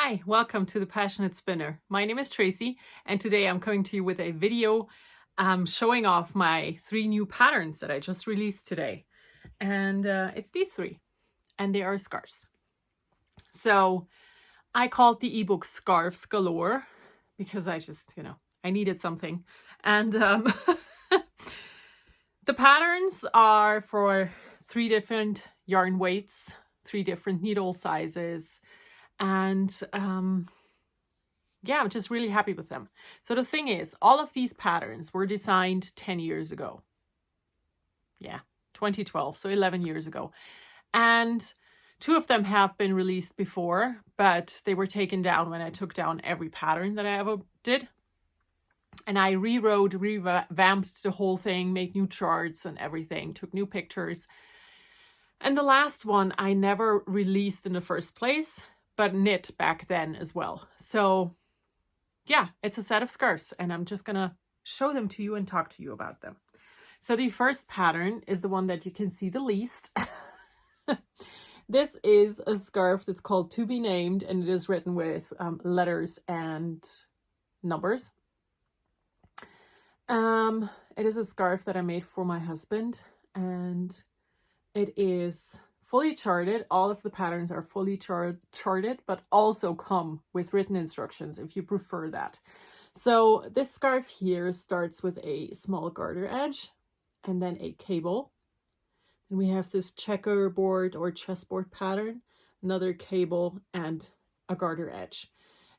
Hi, welcome to The Passionate Spinner. My name is Tracy, and today I'm coming to you with a video showing off my 3 new patterns that I just released today. And it's these 3, and they are scarves. So I called the ebook Scarves Galore because I just, I needed something. And the patterns are for 3 different yarn weights, 3 different needle sizes, and yeah, I'm just really happy with them. So the thing is, all of these patterns were designed 10 years ago. Yeah, 2012, so 11 years ago. And 2 of them have been released before, but they were taken down when I took down every pattern that I ever did. And I revamped the whole thing, made new charts and everything, took new pictures. And the last one I never released in the first place, but knit back then as well. So yeah, it's a set of scarves, and I'm just gonna show them to you and talk to you about them. So the first pattern is the one that you can see the least. This is a scarf that's called To Be Named, and it is written with letters and numbers. It is a scarf that I made for my husband, and it is fully charted. All of the patterns are fully charted, but also come with written instructions if you prefer that. So this scarf here starts with a small garter edge and then a cable. And we have this checkerboard or chessboard pattern, another cable and a garter edge.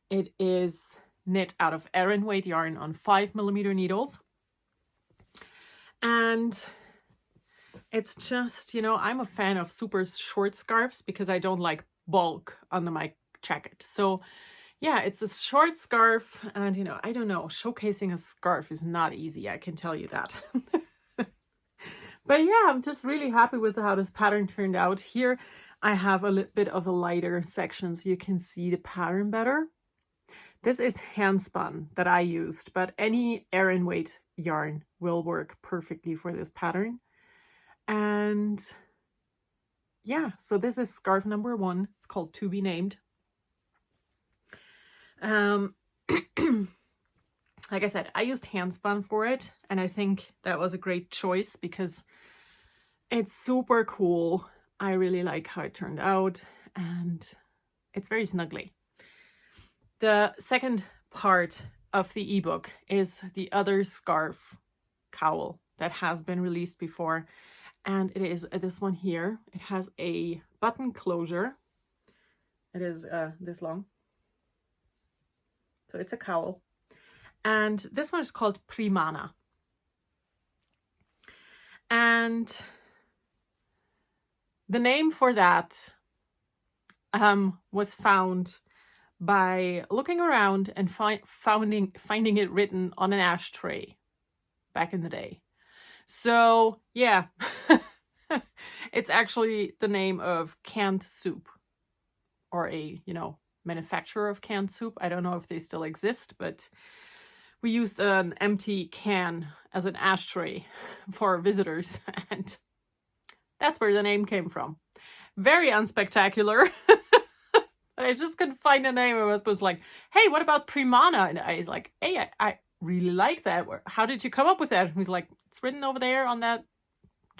It is knit out of Aran weight yarn on 5mm needles. And it's just, I'm a fan of super short scarves because I don't like bulk under my jacket. So yeah, it's a short scarf, and I don't know, showcasing a scarf is not easy, I can tell you that. But yeah, I'm just really happy with how this pattern turned out. Here I have a little bit of a lighter section so you can see the pattern better. This is hand spun that I used, but any Aran weight yarn will work perfectly for this pattern. And yeah, so this is scarf number 1. It's called To Be Named. Like I said, I used hand spun for it, and I think that was a great choice because it's super cool. I really like how it turned out, and it's very snuggly. The second part of the ebook is the other scarf cowl that has been released before. And it is this one here. It has a button closure. It is this long. So it's a cowl. And this one is called Primana. And the name for that was found by looking around and finding it written on an ashtray back in the day. So yeah, it's actually the name of canned soup, or a, manufacturer of canned soup. I don't know if they still exist, but we used an empty can as an ashtray for visitors, and that's where the name came from. Very unspectacular. I just couldn't find a name. I was like, hey, what about Primana? And I was like, hey, I really like that. How did you come up with that? And he's like, it's written over there on that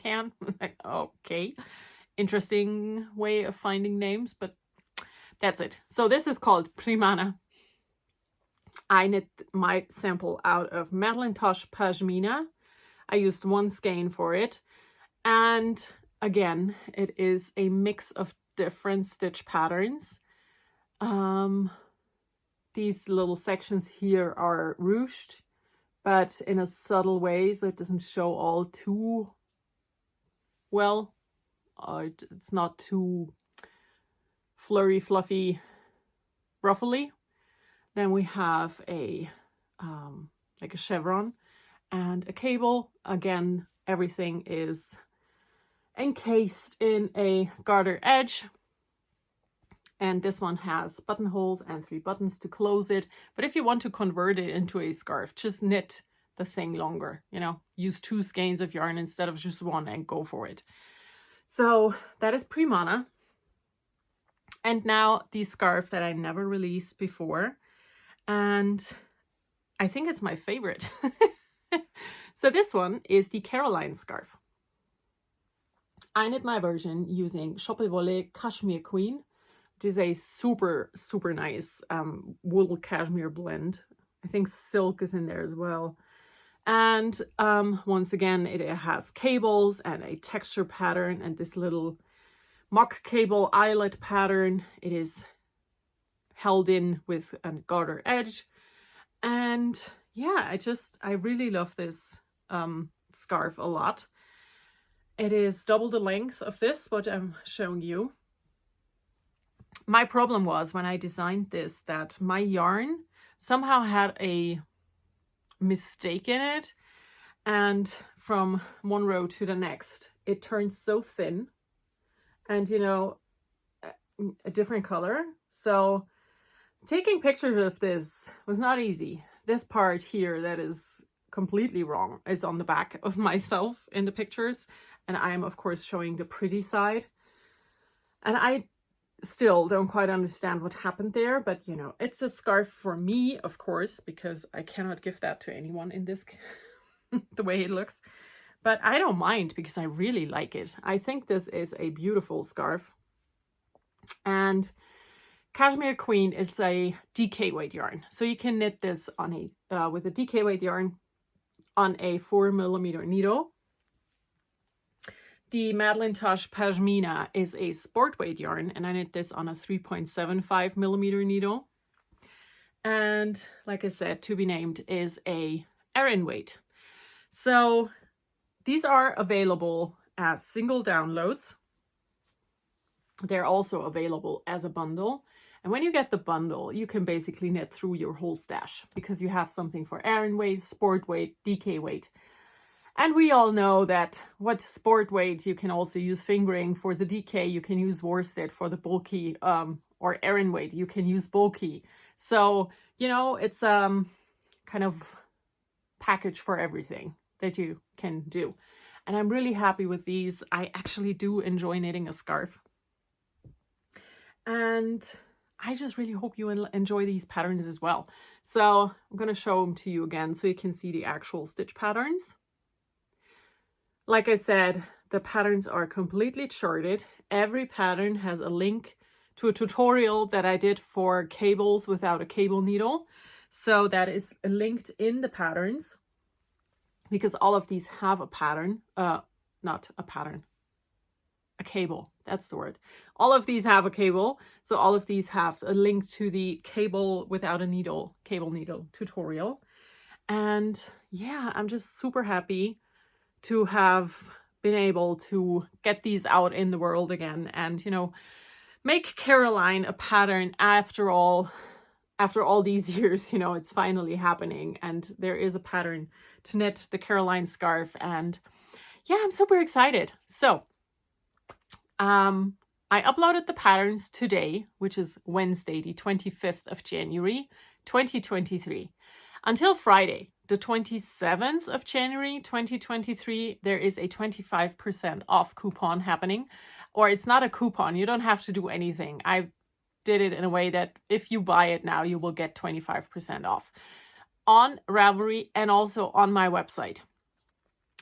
can. I was like, okay, interesting way of finding names, but that's it. So this is called Primana. I knit my sample out of Madelinetosh Pashmina. I used 1 skein for it. And again, it is a mix of different stitch patterns. These little sections here are ruched, but in a subtle way, so it doesn't show all too well. It's not too flurry, fluffy, ruffly. Then we have a like a chevron and a cable. Again, everything is encased in a garter edge. And this one has buttonholes and 3 buttons to close it. But if you want to convert it into a scarf, just knit the thing longer, use 2 skeins of yarn instead of just 1 and go for it. So that is Primana. And now the scarf that I never released before, and I think it's my favorite. So this one is the Caroline scarf. I knit my version using Choppy Voile Cashmere Queen, which is a super, super nice wool cashmere blend. I think silk is in there as well. And once again, it has cables and a texture pattern and this little mock cable eyelet pattern. It is held in with a garter edge. And yeah, I really love this scarf a lot. It is double the length of this, what I'm showing you. My problem was when I designed this that my yarn somehow had a mistake in it, and from one row to the next it turned so thin and, you know, a different color. So taking pictures of this was not easy. This part here that is completely wrong is on the back of myself in the pictures, and I am of course showing the pretty side, and I still don't quite understand what happened there. But you know, it's a scarf for me, of course, because I cannot give that to anyone in this the way it looks. But I don't mind because I really like it. I think this is a beautiful scarf. And Cashmere Queen is a DK weight yarn, so you can knit this on a with a DK weight yarn on a 4mm needle. The Madeline Tosh Pashmina is a sport weight yarn, and I knit this on a 3.75mm needle. And like I said, to be named is a Erin weight. So these are available as single downloads. They're also available as a bundle. And when you get the bundle, you can basically knit through your whole stash because you have something for Erin weight, sport weight, DK weight. And we all know that what sport weight you can also use fingering. For the DK, you can use worsted. For the bulky or Erin weight, you can use bulky. So, you know, it's kind of package for everything that you can do. And I'm really happy with these. I actually do enjoy knitting a scarf. And I just really hope you enjoy these patterns as well. So I'm going to show them to you again so you can see the actual stitch patterns. Like I said, the patterns are completely charted. Every pattern has a link to a tutorial that I did for cables without a cable needle. So that is linked in the patterns, because all of these have a pattern, not a pattern, a cable, that's the word. All of these have a cable. So all of these have a link to the cable without a needle, cable needle tutorial. And yeah, I'm just super happy to have been able to get these out in the world again and, you know, make Caroline a pattern after all these years. You know, it's finally happening and there is a pattern to knit the Caroline scarf. And yeah, I'm super excited. So I uploaded the patterns today, which is Wednesday, the 25th of January, 2023. Until Friday, the 27th of January, 2023, there is a 25% off coupon happening. Or it's not a coupon, you don't have to do anything. I did it in a way that if you buy it now, you will get 25% off on Ravelry and also on my website.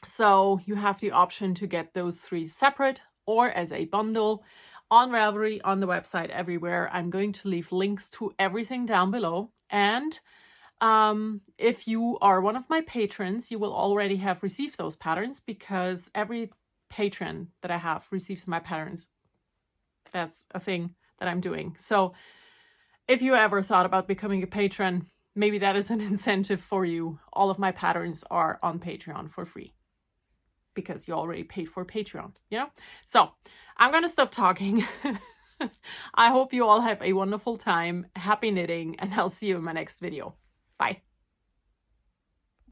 So you have the option to get those three separate or as a bundle on Ravelry, on the website, everywhere. I'm going to leave links to everything down below. And if you are one of my patrons, you will already have received those patterns because every patron that I have receives my patterns. That's a thing that I'm doing. So if you ever thought about becoming a patron, maybe that is an incentive for you. All of my patterns are on Patreon for free because you already paid for Patreon, you know? So I'm going to stop talking. I hope you all have a wonderful time. Happy knitting, and I'll see you in my next video. Bye.